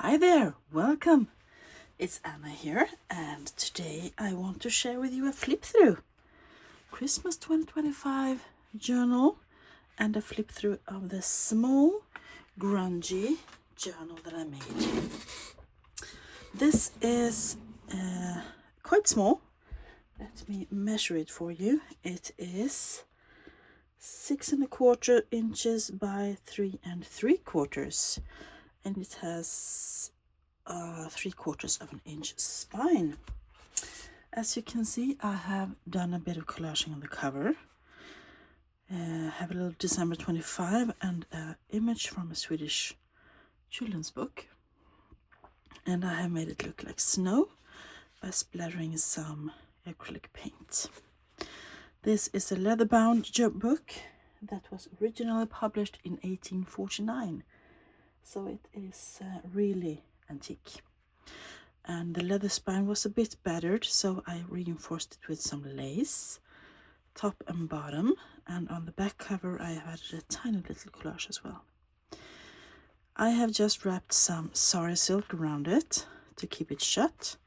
Hi there, welcome. It's Anna here, and today I want to share with you a flip through Christmas 2025 journal and a flip through of the small grungy journal that I made. This is quite small. Let me measure it for you. It is 6¼ inches by 3¾ and it has 3/4 of an inch spine. As you can see, I have done a bit of collaging on the cover. Have a little December 25 and an image from a Swedish children's book. And I have made it look like snow by splattering some acrylic paint. This is a leather-bound book that was originally published in 1849. So it is really antique. And the leather spine was a bit battered, so I reinforced it with some lace, top and bottom, and on the back cover I have added a tiny little collage as well. I have just wrapped some sari silk around it to keep it shut,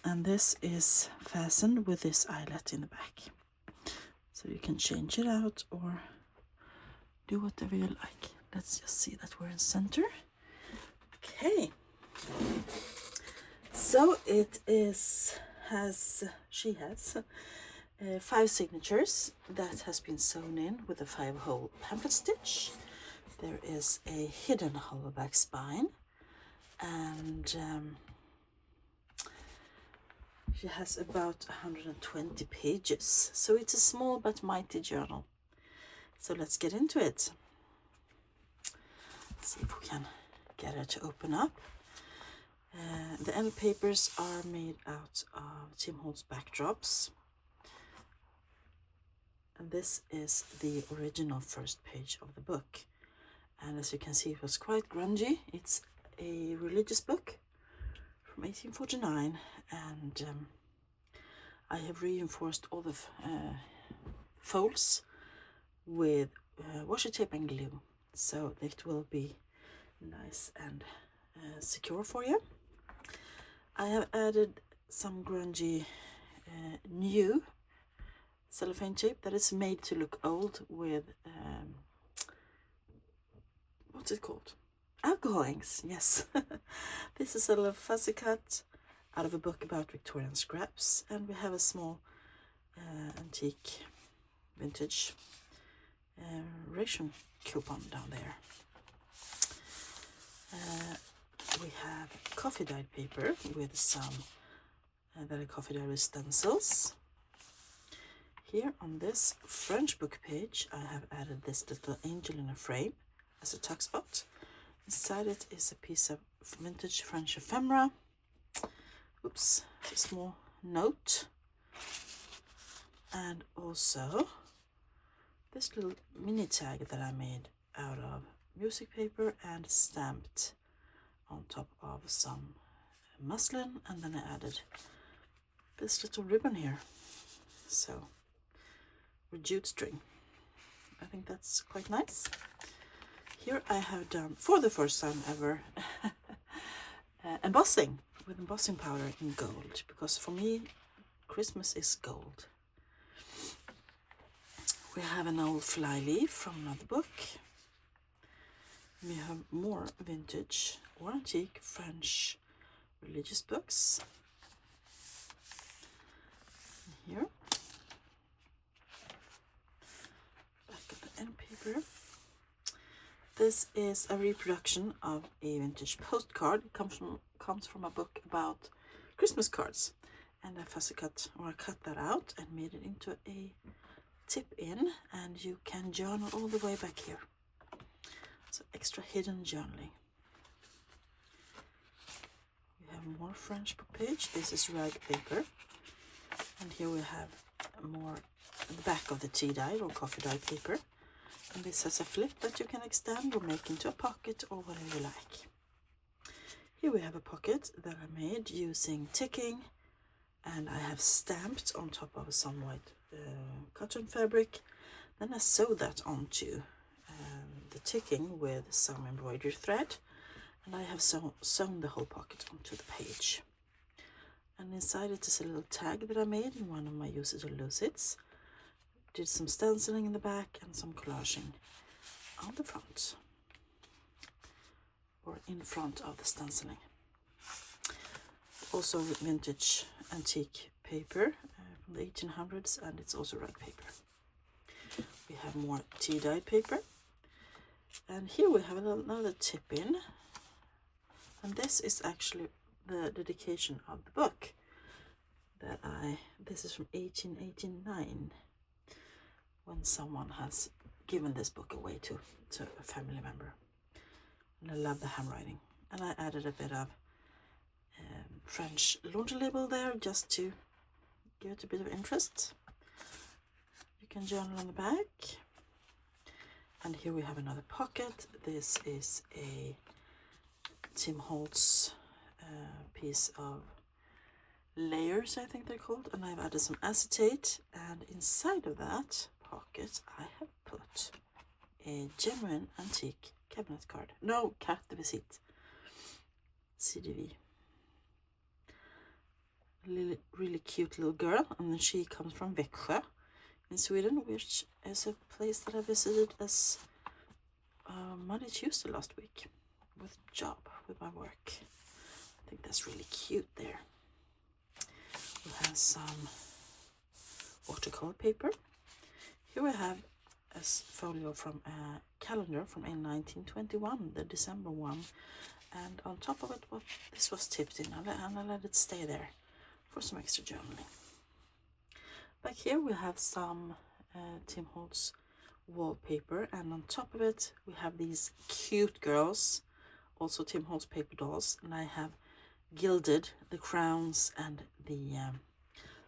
and this is fastened with this eyelet in the back. So you can change it out or do whatever you like. Let's just see that we're in center. Okay. So it she has 5 signatures that has been sewn in with a 5-hole pamphlet stitch. There is a hidden hollow back spine, and she has about 120 pages. So it's a small but mighty journal. So let's get into it. Let's see if we can get her to open up. The end papers are made out of Tim Holtz backdrops. And this is the original first page of the book. And as you can see, it was quite grungy. It's a religious book from 1849. And I have reinforced all the folds with washi tape and glue. So it will be nice and secure for you. I have added some grungy new cellophane tape that is made to look old with what's it called? Alcohol inks, yes. This is a little fussy cut out of a book about Victorian scraps, and we have a small antique vintage ration coupon down there. We have coffee dyed paper with some very coffee dyed with stencils. Here on this French book page, I have added this little angel in a frame as a tuck spot. Inside it is a piece of vintage French ephemera. Oops, a small note. And also this little mini tag that I made out of music paper and stamped on top of some muslin, and then I added this little ribbon here, so with jute string. I think that's quite nice. Here I have done, for the first time ever, embossing with embossing powder in gold, because for me Christmas is gold. We have an old flyleaf from another book. We have more vintage or antique French religious books. Here, back of the end paper. This is a reproduction of a vintage postcard. It comes from a book about Christmas cards, and I fussy cut, or I cut that out and made it into a tip in, and you can journal all the way back here. So extra hidden journaling. We have more French book page. This is rag paper, and here we have more the back of the tea dye or coffee dye paper. And this has a flip that you can extend or make into a pocket or whatever you like. Here we have a pocket that I made using ticking, and I have stamped on top of some white cotton fabric. Then I sewed that onto the ticking with some embroidery thread, And I have sewn the whole pocket onto the page. And inside it is a little tag that I made in one of my Use It or Lose It's. Did some stenciling in the back and some collaging on the front, or in front of the stenciling. Also vintage antique paper from the 1800s, and it's also rag paper. We have more tea-dyed paper, and here we have another tip-in, and this is actually the dedication of the book that this is from 1889, when someone has given this book away to a family member. And I love the handwriting, and I added a bit of French laundry label there just to give it a bit of interest. You can journal on the back. And here we have another pocket. This is a Tim Holtz piece of layers, I think they're called, and I've added some acetate, and inside of that pocket I have put a genuine antique cabinet card. No, carte de visite. CDV. Really cute little girl, and she comes from Växjö in Sweden, which is a place that I visited as Monday, Tuesday last week with my work. I think that's really cute there. We have some watercolor paper. Here we have a folio from a calendar from 1921, the December one, and on top of it, this was tipped in, and I let it stay there for some extra journaling. Back here we have some Tim Holtz wallpaper, and on top of it we have these cute girls, also Tim Holtz paper dolls, and I have gilded the crowns and the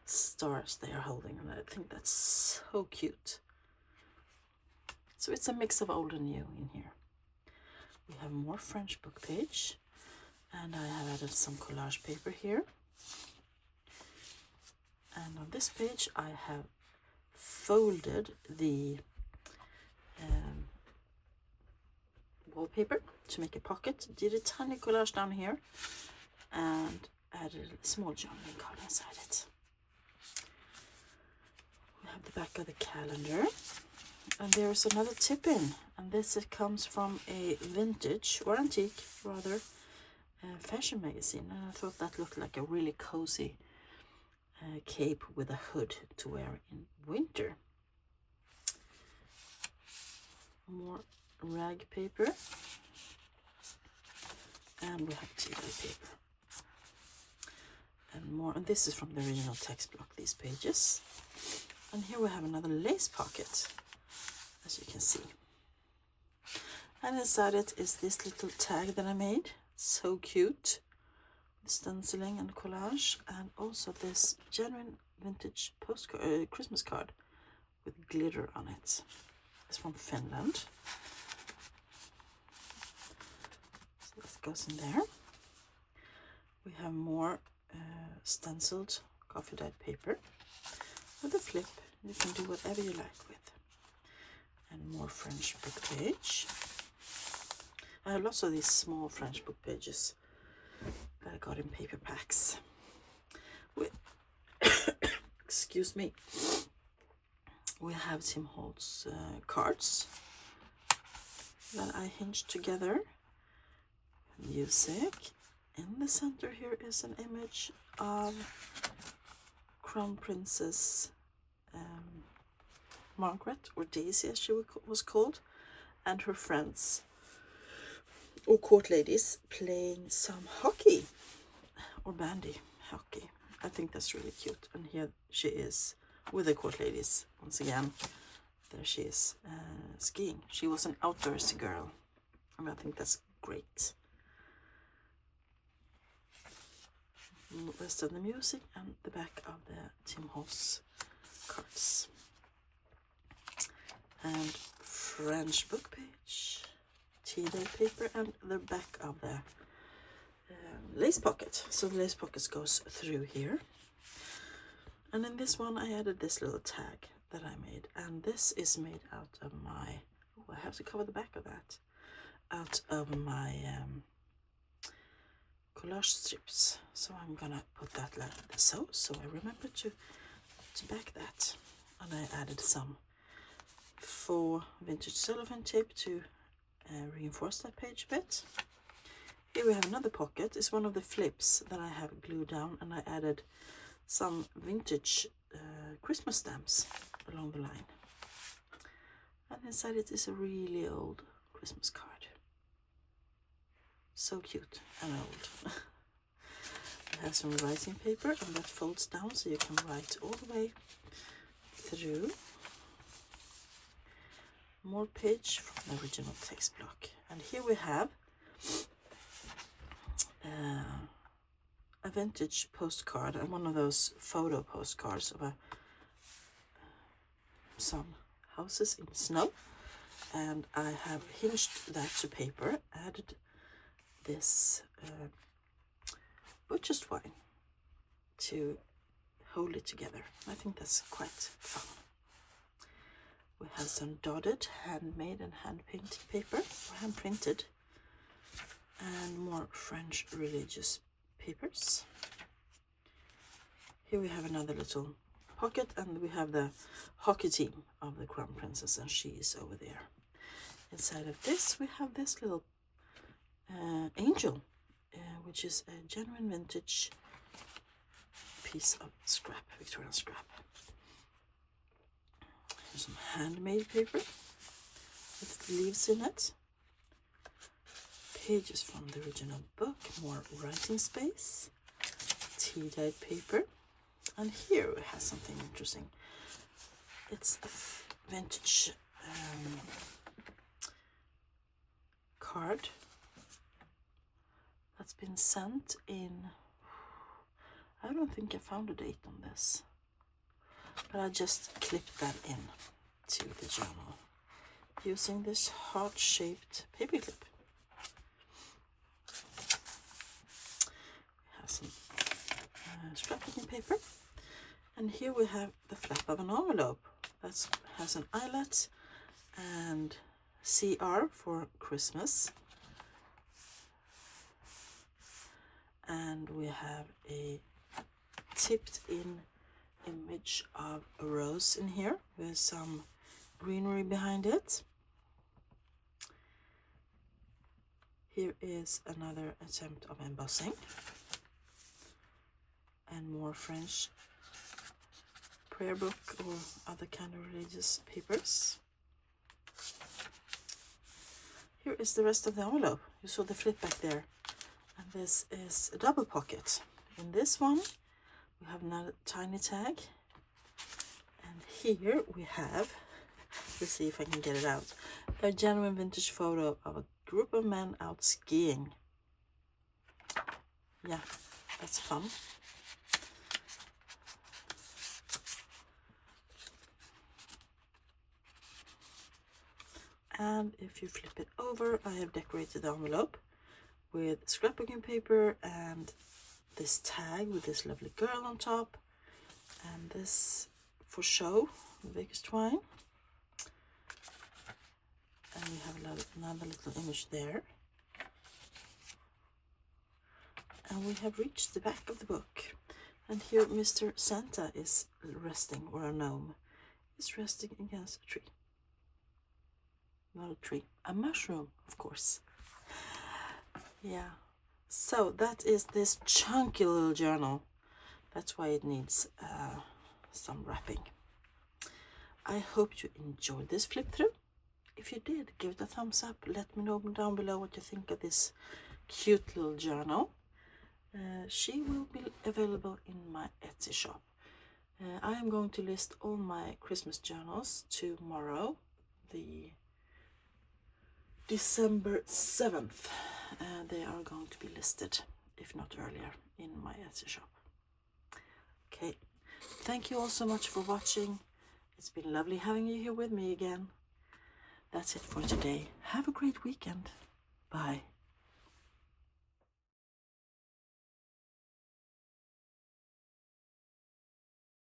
stars they are holding, and I think that's so cute. So it's a mix of old and new in here. We have more French book page, and I have added some collage paper here. And on this page I have folded the wallpaper to make a pocket, did a tiny collage down here, and added a small journaling card inside it. We have the back of the calendar, and there's another tip-in, and this comes from a vintage, or antique rather, fashion magazine, and I thought that looked like a really cozy cape with a hood to wear in winter. More rag paper, and we have tea-dye paper, and more, and this is from the original text block, these pages. And here we have another lace pocket, as you can see, and inside it is this little tag that I made, so cute, stenciling and collage, and also this genuine vintage postcard, Christmas card with glitter on it. It's from Finland, so that goes in there. We have more stenciled coffee dyed paper with a flip. You can do whatever you like with. And more French book page. I have lots of these small French book pages that I got in paper packs. Excuse me. We have Tim Holtz cards that I hinged together. Music. In the center here is an image of Crown Princess Margaret, or Daisy as she was called, and her friends, or court ladies, playing some hockey, or bandy hockey. I think that's really cute. And here she is with the court ladies once again. There she is skiing. She was an outdoorsy girl, and I think that's great. The rest of the music and the back of the Tim Holtz cards. And French book page, tea-dye paper, and the back of the lace pocket. So the lace pocket goes through here. And in this one I added this little tag that I made, and this is made out of my, I have to cover the back of that, out of my collage strips. So I'm gonna put that like so I remember to back that. And I added some faux vintage cellophane tape to reinforce that page a bit. Here we have another pocket. It's one of the flips that I have glued down, and I added some vintage Christmas stamps along the line. And inside it is a really old Christmas card. So cute and old. It has some writing paper, and that folds down so you can write all the way through. More page from the original text block. And here we have a vintage postcard, and one of those photo postcards of some houses in snow. And I have hinged that to paper, added this butcher's twine to hold it together. I think that's quite fun. We have some dotted, handmade and hand-painted paper, or hand-printed, and more French religious papers. Here we have another little pocket, and we have the hockey team of the Crown Princess, and she is over there. Inside of this, we have this little angel, which is a genuine vintage piece of scrap, Victorian scrap. Here's some handmade paper with leaves in it. Pages from the original book, more writing space, tea-dyed paper. And here we have something interesting. It's a vintage card that's been sent in, I don't think I found a date on this, but I just clipped that in to the journal using this heart-shaped paper clip. We have some scrapbooking paper, and here we have the flap of an envelope that has an eyelet and CR for Christmas, and we have a tipped in image of a rose in here with some greenery behind it. Here is another attempt of embossing and more French prayer book or other kind of religious papers. Here is the rest of the envelope. You saw the flip back there, and this is a double pocket. In this one we have another tiny tag, and here we have, let's see if I can get it out, a genuine vintage photo of a group of men out skiing. Yeah, that's fun. And if you flip it over, I have decorated the envelope with scrapbooking paper and this tag with this lovely girl on top, and this for show, Baker's twine. And we have another little image there. And we have reached the back of the book. And here Mr. Santa is resting, or a gnome is resting against a tree. Not a tree, a mushroom, of course. Yeah, so that is this chunky little journal. That's why it needs some wrapping. I hope you enjoyed this flip through. If you did, give it a thumbs up. Let me know down below what you think of this cute little journal. She will be available in my Etsy shop. I am going to list all my Christmas journals tomorrow, the December 7th. They are going to be listed, if not earlier, in my Etsy shop. Okay, thank you all so much for watching. It's been lovely having you here with me again. That's it for today. Have a great weekend. Bye.